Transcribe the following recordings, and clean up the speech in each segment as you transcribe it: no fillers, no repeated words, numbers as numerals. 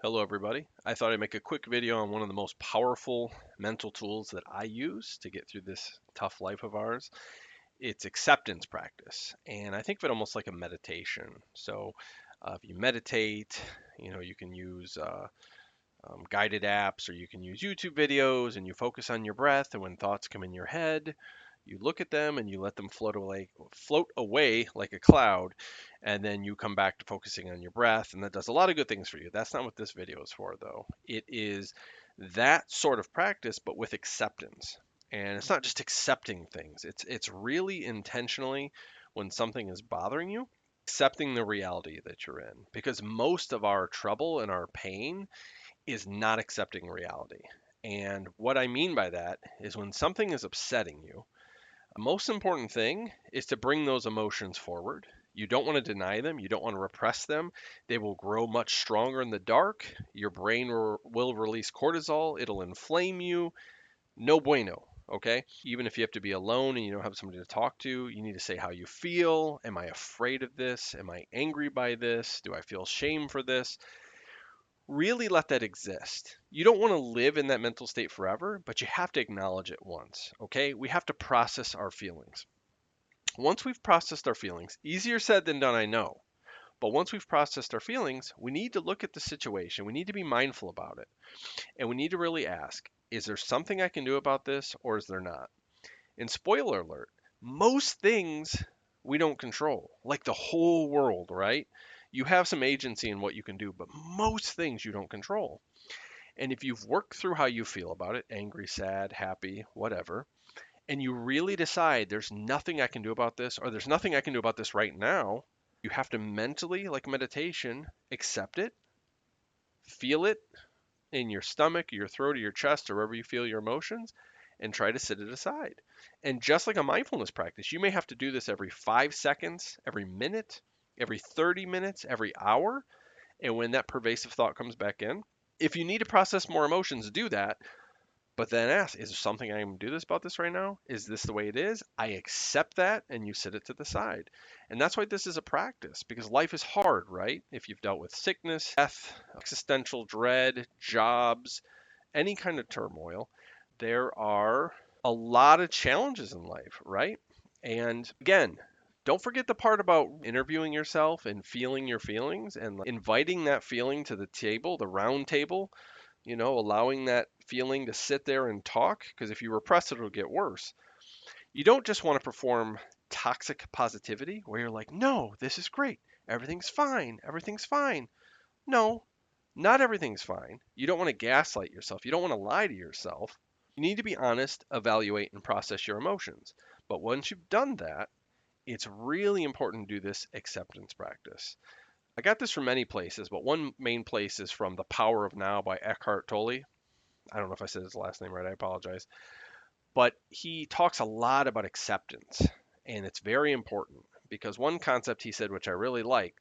Hello, everybody. I thought I'd make a quick video on one of the most powerful mental tools that I use to get through this tough life of ours. It's acceptance practice. And I think of it almost like a meditation. If you meditate, you can use guided apps or you can use YouTube videos and you focus on your breath. And when thoughts come in your head, you look at them and you let them float away like a cloud, and then you come back to focusing on your breath, and that does a lot of good things for you. That's not what this video is for, though. It is that sort of practice, but with acceptance. And it's not just accepting things. It's really intentionally when something is bothering you, accepting the reality that you're in. Because most of our trouble and our pain is not accepting reality. And what I mean by that is when something is upsetting you, the most important thing is to bring those emotions forward. You don't want to deny them. You don't want to repress them. They will grow much stronger in the dark. Your brain will release cortisol. It'll inflame you. No bueno. Okay. Even if you have to be alone and you don't have somebody to talk to, you need to say how you feel. Am I afraid of this? Am I angry by this? Do I feel shame for this? Really let that exist. You don't want to live in that mental state forever, but you have to acknowledge it once. Okay. We have to process our feelings. Once we've processed our feelings, easier said than done, I know. But once we've processed our feelings, we need to look at the situation. We need to be mindful about it. And we need to really ask, is there something I can do about this or is there not? And spoiler alert, most things we don't control, like the whole world, right? You have some agency in what you can do, but most things you don't control. And if you've worked through how you feel about it, angry, sad, happy, whatever, and you really decide there's nothing I can do about this, or there's nothing I can do about this right now, you have to mentally, like meditation, accept it, feel it in your stomach, your throat, or your chest, or wherever you feel your emotions, and try to sit it aside. And just like a mindfulness practice, you may have to do this every 5 seconds, every minute, every 30 minutes, every hour. And when that pervasive thought comes back in, if you need to process more emotions, do that. But then ask, is there something I can do this about this right now? Is this the way it is? I accept that, and you sit it to the side. And that's why this is a practice, because life is hard, right? If you've dealt with sickness, death, existential dread, jobs, any kind of turmoil, there are a lot of challenges in life, right? And again, don't forget the part about interviewing yourself and feeling your feelings and inviting that feeling to the table, the round table, allowing that feeling to sit there and talk, because if you repress it, it'll get worse. You don't just want to perform toxic positivity where you're like, no, this is great. Everything's fine. Everything's fine. No, not everything's fine. You don't want to gaslight yourself. You don't want to lie to yourself. You need to be honest, evaluate, and process your emotions. But once you've done that, it's really important to do this acceptance practice. I got this from many places, but one main place is from The Power of Now by Eckhart Tolle. I don't know if I said his last name right. I apologize. But he talks a lot about acceptance, and it's very important because one concept he said, which I really like,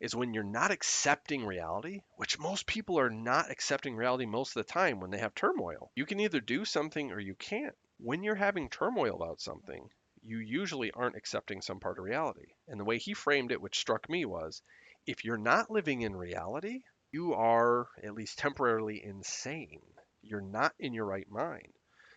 is when you're not accepting reality, which most people are not accepting reality most of the time when they have turmoil. You can either do something or you can't. When you're having turmoil about something, you usually aren't accepting some part of reality. And the way he framed it, which struck me, was if you're not living in reality, you are at least temporarily insane. You're not in your right mind.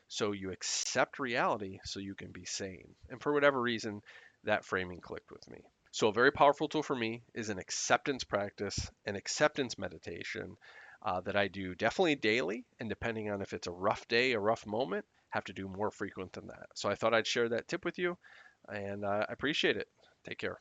So you accept reality so you can be sane. And for whatever reason, that framing clicked with me. So a very powerful tool for me is an acceptance practice, an acceptance meditation that I do definitely daily. And depending on if it's a rough day, a rough moment, have to do more frequent than that. So I thought I'd share that tip with you, and I appreciate it. Take care.